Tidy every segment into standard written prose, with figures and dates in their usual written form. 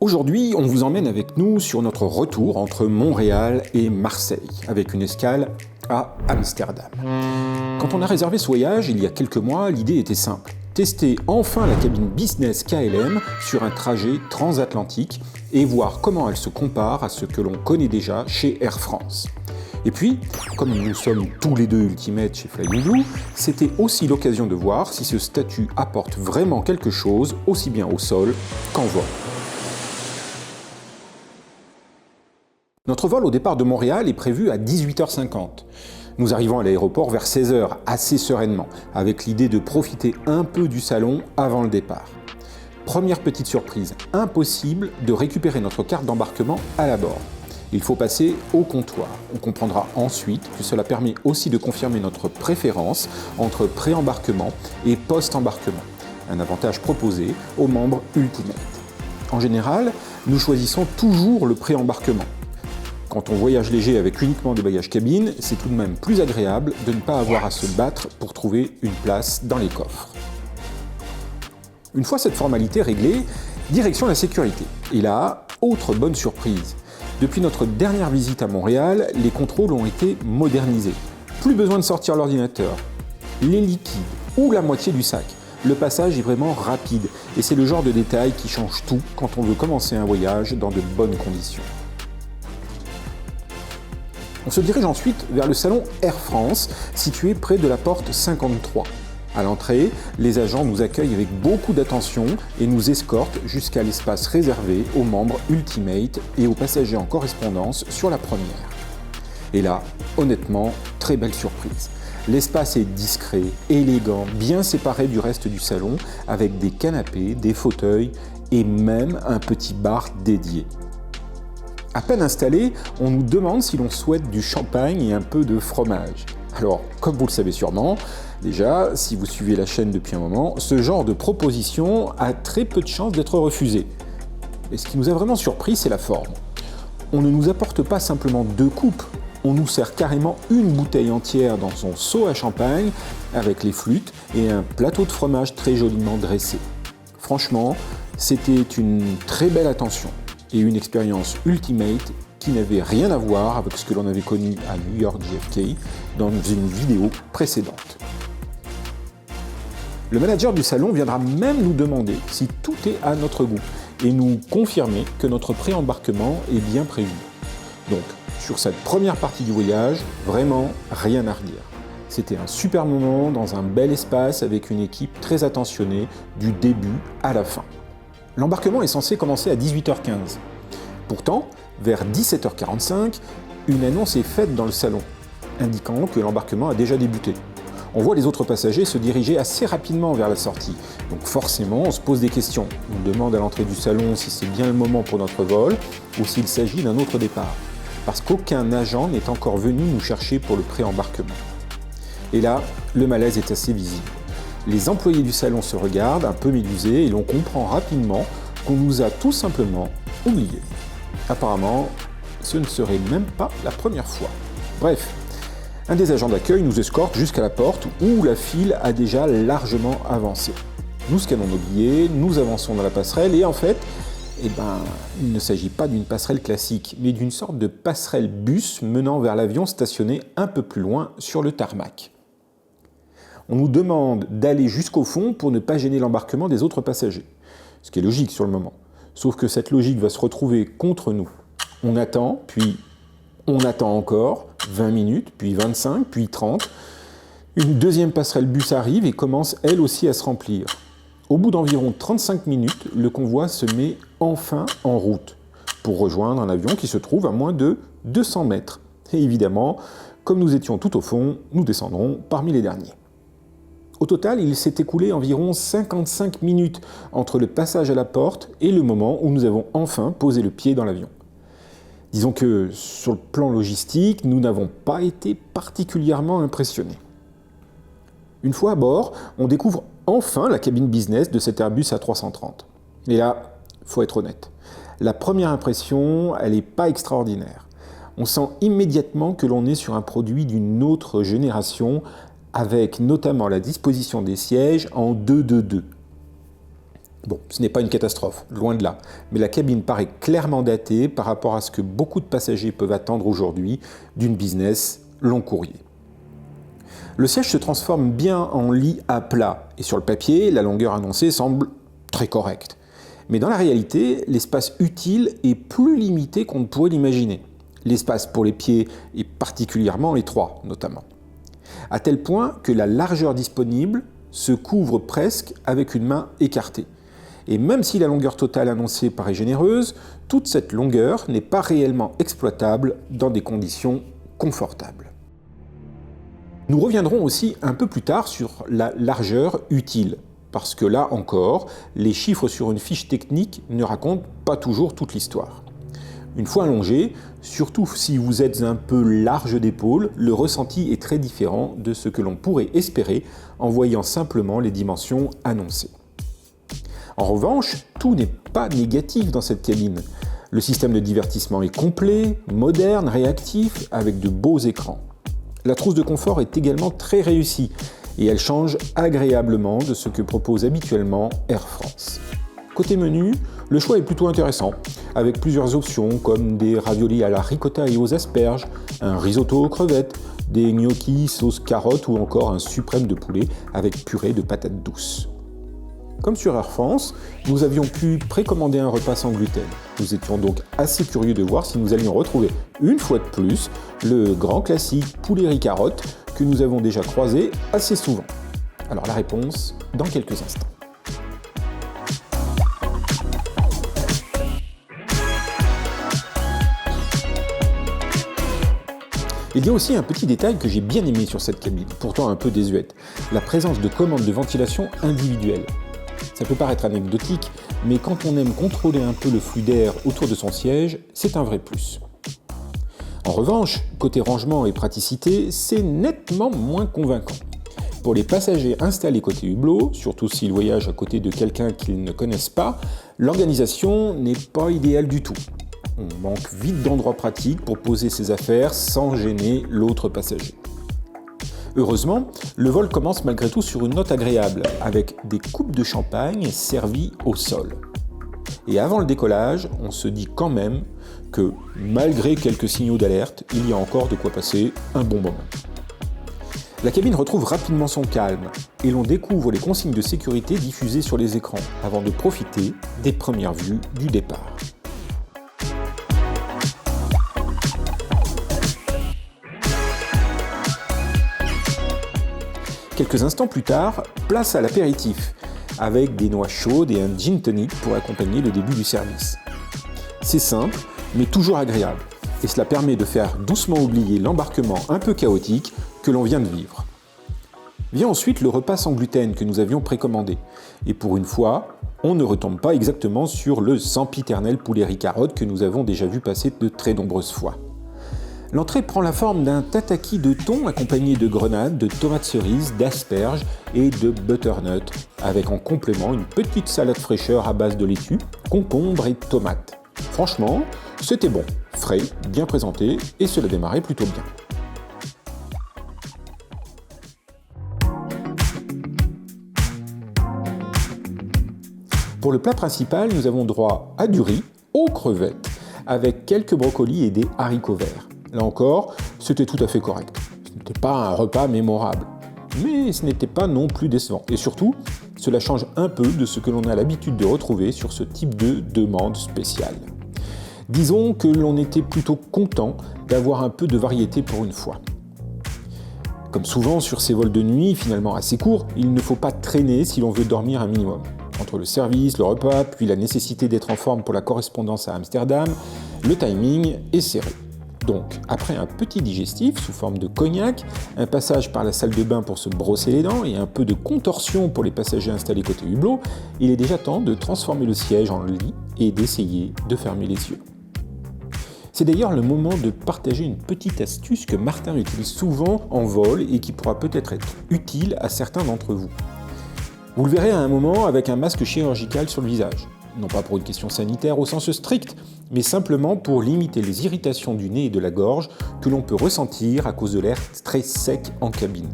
Aujourd'hui, on vous emmène avec nous sur notre retour entre Montréal et Marseille, avec une escale à Amsterdam. Quand on a réservé ce voyage, il y a quelques mois, l'idée était simple. Tester enfin la cabine business KLM sur un trajet transatlantique et voir comment elle se compare à ce que l'on connaît déjà chez Air France. Et puis, comme nous sommes tous les deux ultimates chez Flying Blue, c'était aussi l'occasion de voir si ce statut apporte vraiment quelque chose, aussi bien au sol qu'en vol. Notre vol au départ de Montréal est prévu à 18h50. Nous arrivons à l'aéroport vers 16h, assez sereinement, avec l'idée de profiter un peu du salon avant le départ. Première petite surprise, impossible de récupérer notre carte d'embarquement à la bord. Il faut passer au comptoir. On comprendra ensuite que cela permet aussi de confirmer notre préférence entre pré-embarquement et post-embarquement, un avantage proposé aux membres Ultimate. En général, nous choisissons toujours le pré-embarquement. Quand on voyage léger avec uniquement des bagages cabine, c'est tout de même plus agréable de ne pas avoir à se battre pour trouver une place dans les coffres. Une fois cette formalité réglée, direction la sécurité. Et là, autre bonne surprise. Depuis notre dernière visite à Montréal, les contrôles ont été modernisés. Plus besoin de sortir l'ordinateur, les liquides ou la moitié du sac. Le passage est vraiment rapide et c'est le genre de détail qui change tout quand on veut commencer un voyage dans de bonnes conditions. On se dirige ensuite vers le salon Air France, situé près de la porte 53. À l'entrée, les agents nous accueillent avec beaucoup d'attention et nous escortent jusqu'à l'espace réservé aux membres Ultimate et aux passagers en correspondance sur la première. Et là, honnêtement, très belle surprise. L'espace est discret, élégant, bien séparé du reste du salon, avec des canapés, des fauteuils et même un petit bar dédié. À peine installé, on nous demande si l'on souhaite du champagne et un peu de fromage. Alors, comme vous le savez sûrement, déjà, si vous suivez la chaîne depuis un moment, ce genre de proposition a très peu de chances d'être refusé. Et ce qui nous a vraiment surpris, c'est la forme. On ne nous apporte pas simplement 2 coupes, on nous sert carrément une bouteille entière dans son seau à champagne, avec les flûtes et un plateau de fromage très joliment dressé. Franchement, c'était une très belle attention et une expérience Ultimate qui n'avait rien à voir avec ce que l'on avait connu à New York JFK dans une vidéo précédente. Le manager du salon viendra même nous demander si tout est à notre goût et nous confirmer que notre pré-embarquement est bien prévu. Donc, sur cette première partie du voyage, vraiment rien à redire. C'était un super moment dans un bel espace avec une équipe très attentionnée du début à la fin. L'embarquement est censé commencer à 18h15. Pourtant, vers 17h45, une annonce est faite dans le salon, indiquant que l'embarquement a déjà débuté. On voit les autres passagers se diriger assez rapidement vers la sortie. Donc forcément, on se pose des questions. On demande à l'entrée du salon si c'est bien le moment pour notre vol ou s'il s'agit d'un autre départ. Parce qu'aucun agent n'est encore venu nous chercher pour le pré-embarquement. Et là, le malaise est assez visible. Les employés du salon se regardent, un peu médusés, et l'on comprend rapidement qu'on nous a tout simplement oubliés. Apparemment, ce ne serait même pas la première fois. Bref, un des agents d'accueil nous escorte jusqu'à la porte où la file a déjà largement avancé. Nous scannons nos billets, nous avançons dans la passerelle et en fait, il ne s'agit pas d'une passerelle classique, mais d'une sorte de passerelle bus menant vers l'avion stationné un peu plus loin sur le tarmac. On nous demande d'aller jusqu'au fond pour ne pas gêner l'embarquement des autres passagers. Ce qui est logique sur le moment. Sauf que cette logique va se retrouver contre nous. On attend, puis on attend encore, 20 minutes, puis 25, puis 30. Une deuxième passerelle bus arrive et commence elle aussi à se remplir. Au bout d'environ 35 minutes, le convoi se met enfin en route pour rejoindre un avion qui se trouve à moins de 200 mètres. Et évidemment, comme nous étions tout au fond, nous descendrons parmi les derniers. Au total, il s'est écoulé environ 55 minutes entre le passage à la porte et le moment où nous avons enfin posé le pied dans l'avion. Disons que, sur le plan logistique, nous n'avons pas été particulièrement impressionnés. Une fois à bord, on découvre enfin la cabine business de cet Airbus A330. Et là, faut être honnête, la première impression, elle n'est pas extraordinaire. On sent immédiatement que l'on est sur un produit d'une autre génération, avec notamment la disposition des sièges en 2-2-2. Bon, ce n'est pas une catastrophe, loin de là, mais la cabine paraît clairement datée par rapport à ce que beaucoup de passagers peuvent attendre aujourd'hui d'une business long courrier. Le siège se transforme bien en lit à plat, et sur le papier, la longueur annoncée semble très correcte. Mais dans la réalité, l'espace utile est plus limité qu'on ne pourrait l'imaginer. L'espace pour les pieds est particulièrement étroit, notamment. À tel point que la largeur disponible se couvre presque avec une main écartée. Et même si la longueur totale annoncée paraît généreuse, toute cette longueur n'est pas réellement exploitable dans des conditions confortables. Nous reviendrons aussi un peu plus tard sur la largeur utile, parce que là encore, les chiffres sur une fiche technique ne racontent pas toujours toute l'histoire. Une fois allongé, surtout si vous êtes un peu large d'épaule, le ressenti est très différent de ce que l'on pourrait espérer en voyant simplement les dimensions annoncées. En revanche, tout n'est pas négatif dans cette cabine. Le système de divertissement est complet, moderne, réactif, avec de beaux écrans. La trousse de confort est également très réussie et elle change agréablement de ce que propose habituellement Air France. Côté menu, le choix est plutôt intéressant, avec plusieurs options comme des raviolis à la ricotta et aux asperges, un risotto aux crevettes, des gnocchis sauce carotte ou encore un suprême de poulet avec purée de patates douces. Comme sur Air France, nous avions pu précommander un repas sans gluten. Nous étions donc assez curieux de voir si nous allions retrouver une fois de plus le grand classique poulet riz carotte que nous avons déjà croisé assez souvent. Alors la réponse dans quelques instants. Il y a aussi un petit détail que j'ai bien aimé sur cette cabine, pourtant un peu désuète, la présence de commandes de ventilation individuelles. Ça peut paraître anecdotique, mais quand on aime contrôler un peu le flux d'air autour de son siège, c'est un vrai plus. En revanche, côté rangement et praticité, c'est nettement moins convaincant. Pour les passagers installés côté hublot, surtout s'ils voyagent à côté de quelqu'un qu'ils ne connaissent pas, l'organisation n'est pas idéale du tout. On manque vite d'endroits pratiques pour poser ses affaires sans gêner l'autre passager. Heureusement, le vol commence malgré tout sur une note agréable, avec des coupes de champagne servies au sol. Et avant le décollage, on se dit quand même que, malgré quelques signaux d'alerte, il y a encore de quoi passer un bon moment. La cabine retrouve rapidement son calme, et l'on découvre les consignes de sécurité diffusées sur les écrans, avant de profiter des premières vues du départ. Quelques instants plus tard, place à l'apéritif, avec des noix chaudes et un gin tonic pour accompagner le début du service. C'est simple, mais toujours agréable, et cela permet de faire doucement oublier l'embarquement un peu chaotique que l'on vient de vivre. Vient ensuite le repas sans gluten que nous avions précommandé, et pour une fois, on ne retombe pas exactement sur le sempiternel poulet riz carotte que nous avons déjà vu passer de très nombreuses fois. L'entrée prend la forme d'un tataki de thon accompagné de grenades, de tomates cerises, d'asperges et de butternut, avec en complément une petite salade fraîcheur à base de laitue, concombre et tomates. Franchement, c'était bon, frais, bien présenté et cela démarrait plutôt bien. Pour le plat principal, nous avons droit à du riz, aux crevettes, avec quelques brocolis et des haricots verts. Là encore, c'était tout à fait correct. Ce n'était pas un repas mémorable, mais ce n'était pas non plus décevant. Et surtout, cela change un peu de ce que l'on a l'habitude de retrouver sur ce type de demande spéciale. Disons que l'on était plutôt content d'avoir un peu de variété pour une fois. Comme souvent sur ces vols de nuit, finalement assez courts, il ne faut pas traîner si l'on veut dormir un minimum. Entre le service, le repas, puis la nécessité d'être en forme pour la correspondance à Amsterdam, le timing est serré. Donc, après un petit digestif sous forme de cognac, un passage par la salle de bain pour se brosser les dents et un peu de contorsion pour les passagers installés côté hublot, il est déjà temps de transformer le siège en lit et d'essayer de fermer les yeux. C'est d'ailleurs le moment de partager une petite astuce que Martin utilise souvent en vol et qui pourra peut-être être utile à certains d'entre vous. Vous le verrez à un moment avec un masque chirurgical sur le visage. Non pas pour une question sanitaire au sens strict, mais simplement pour limiter les irritations du nez et de la gorge que l'on peut ressentir à cause de l'air très sec en cabine.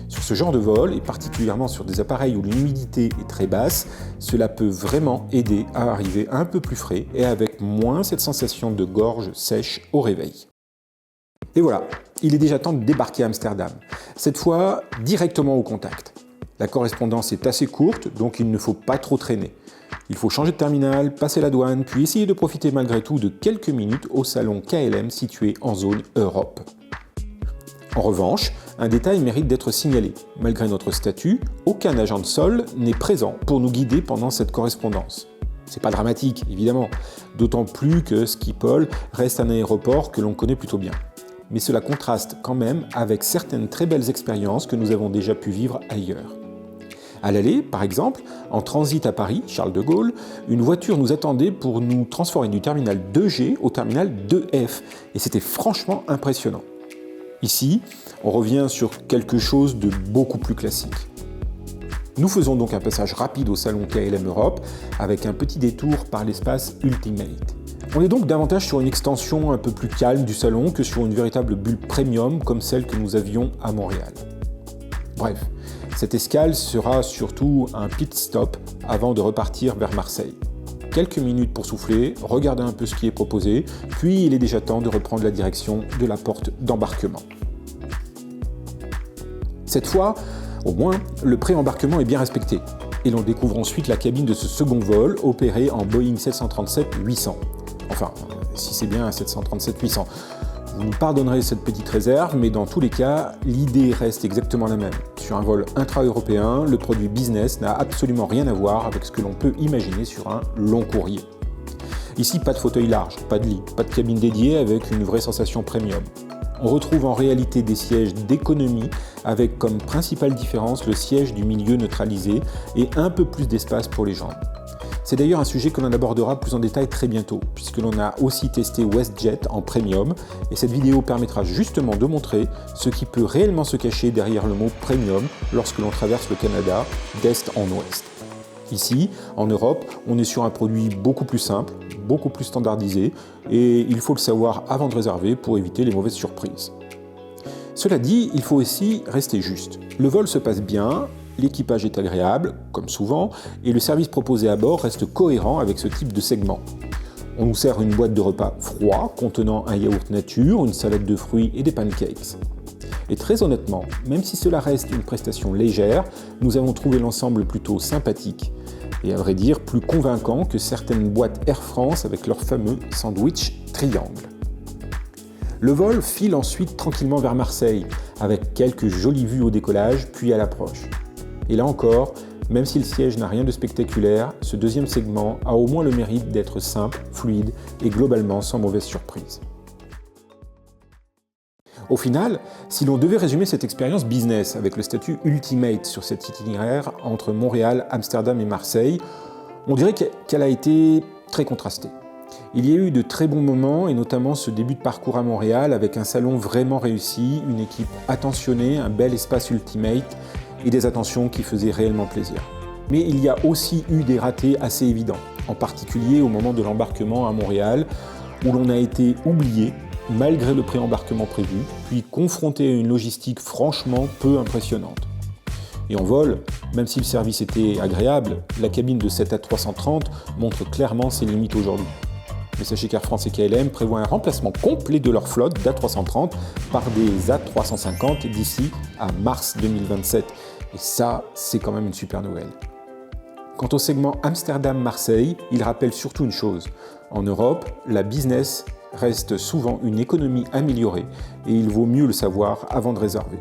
Sur ce genre de vol, et particulièrement sur des appareils où l'humidité est très basse, cela peut vraiment aider à arriver un peu plus frais et avec moins cette sensation de gorge sèche au réveil. Et voilà, il est déjà temps de débarquer à Amsterdam. Cette fois, directement au contact. La correspondance est assez courte, donc il ne faut pas trop traîner. Il faut changer de terminal, passer la douane, puis essayer de profiter malgré tout de quelques minutes au salon KLM situé en zone Europe. En revanche, un détail mérite d'être signalé. Malgré notre statut, aucun agent de sol n'est présent pour nous guider pendant cette correspondance. C'est pas dramatique, évidemment, d'autant plus que Schiphol reste un aéroport que l'on connaît plutôt bien. Mais cela contraste quand même avec certaines très belles expériences que nous avons déjà pu vivre ailleurs. À l'aller, par exemple, en transit à Paris, Charles de Gaulle, une voiture nous attendait pour nous transférer du terminal 2G au terminal 2F, et c'était franchement impressionnant. Ici, on revient sur quelque chose de beaucoup plus classique. Nous faisons donc un passage rapide au salon KLM Europe avec un petit détour par l'espace Ultimate. On est donc davantage sur une extension un peu plus calme du salon que sur une véritable bulle premium comme celle que nous avions à Montréal. Bref, cette escale sera surtout un pit stop avant de repartir vers Marseille. Quelques minutes pour souffler, regarder un peu ce qui est proposé, puis il est déjà temps de reprendre la direction de la porte d'embarquement. Cette fois, au moins, le pré-embarquement est bien respecté, et l'on découvre ensuite la cabine de ce second vol opéré en Boeing 737-800. Enfin, si c'est bien un 737-800. Vous nous pardonnerez cette petite réserve, mais dans tous les cas, l'idée reste exactement la même. Sur un vol intra-européen, le produit business n'a absolument rien à voir avec ce que l'on peut imaginer sur un long courrier. Ici, pas de fauteuil large, pas de lit, pas de cabine dédiée avec une vraie sensation premium. On retrouve en réalité des sièges d'économie avec comme principale différence le siège du milieu neutralisé et un peu plus d'espace pour les jambes. C'est d'ailleurs un sujet que l'on abordera plus en détail très bientôt, puisque l'on a aussi testé WestJet en premium, et cette vidéo permettra justement de montrer ce qui peut réellement se cacher derrière le mot premium lorsque l'on traverse le Canada d'est en ouest. Ici, en Europe, on est sur un produit beaucoup plus simple, beaucoup plus standardisé, et il faut le savoir avant de réserver pour éviter les mauvaises surprises. Cela dit, il faut aussi rester juste. Le vol se passe bien, l'équipage est agréable, comme souvent, et le service proposé à bord reste cohérent avec ce type de segment. On nous sert une boîte de repas froid contenant un yaourt nature, une salade de fruits et des pancakes. Et très honnêtement, même si cela reste une prestation légère, nous avons trouvé l'ensemble plutôt sympathique, et à vrai dire plus convaincant que certaines boîtes Air France avec leur fameux sandwich triangle. Le vol file ensuite tranquillement vers Marseille, avec quelques jolies vues au décollage puis à l'approche. Et là encore, même si le siège n'a rien de spectaculaire, ce deuxième segment a au moins le mérite d'être simple, fluide et globalement sans mauvaise surprise. Au final, si l'on devait résumer cette expérience business avec le statut Ultimate sur cet itinéraire entre Montréal, Amsterdam et Marseille, on dirait qu'elle a été très contrastée. Il y a eu de très bons moments et notamment ce début de parcours à Montréal avec un salon vraiment réussi, une équipe attentionnée, un bel espace Ultimate et des attentions qui faisaient réellement plaisir. Mais il y a aussi eu des ratés assez évidents, en particulier au moment de l'embarquement à Montréal où l'on a été oublié malgré le pré-embarquement prévu, puis confronté à une logistique franchement peu impressionnante. Et en vol, même si le service était agréable, la cabine de cette A330 montre clairement ses limites aujourd'hui. Mais sachez qu'Air France et KLM prévoient un remplacement complet de leur flotte d'A330 par des A350 d'ici à mars 2027. Et ça, c'est quand même une super nouvelle. Quant au segment Amsterdam-Marseille, il rappelle surtout une chose. En Europe, la business reste souvent une économie améliorée et il vaut mieux le savoir avant de réserver.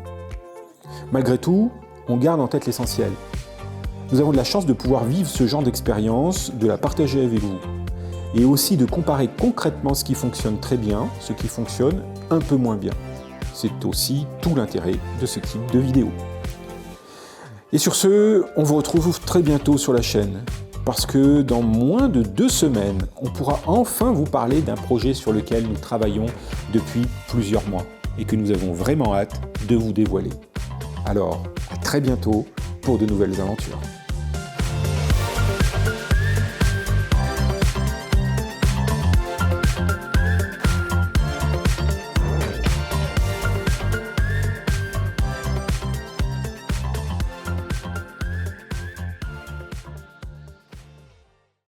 Malgré tout, on garde en tête l'essentiel. Nous avons de la chance de pouvoir vivre ce genre d'expérience, de la partager avec vous et aussi de comparer concrètement ce qui fonctionne très bien, ce qui fonctionne un peu moins bien. C'est aussi tout l'intérêt de ce type de vidéo. Et sur ce, on vous retrouve très bientôt sur la chaîne. Parce que dans moins de 2 semaines, on pourra enfin vous parler d'un projet sur lequel nous travaillons depuis plusieurs mois et que nous avons vraiment hâte de vous dévoiler. Alors, à très bientôt pour de nouvelles aventures.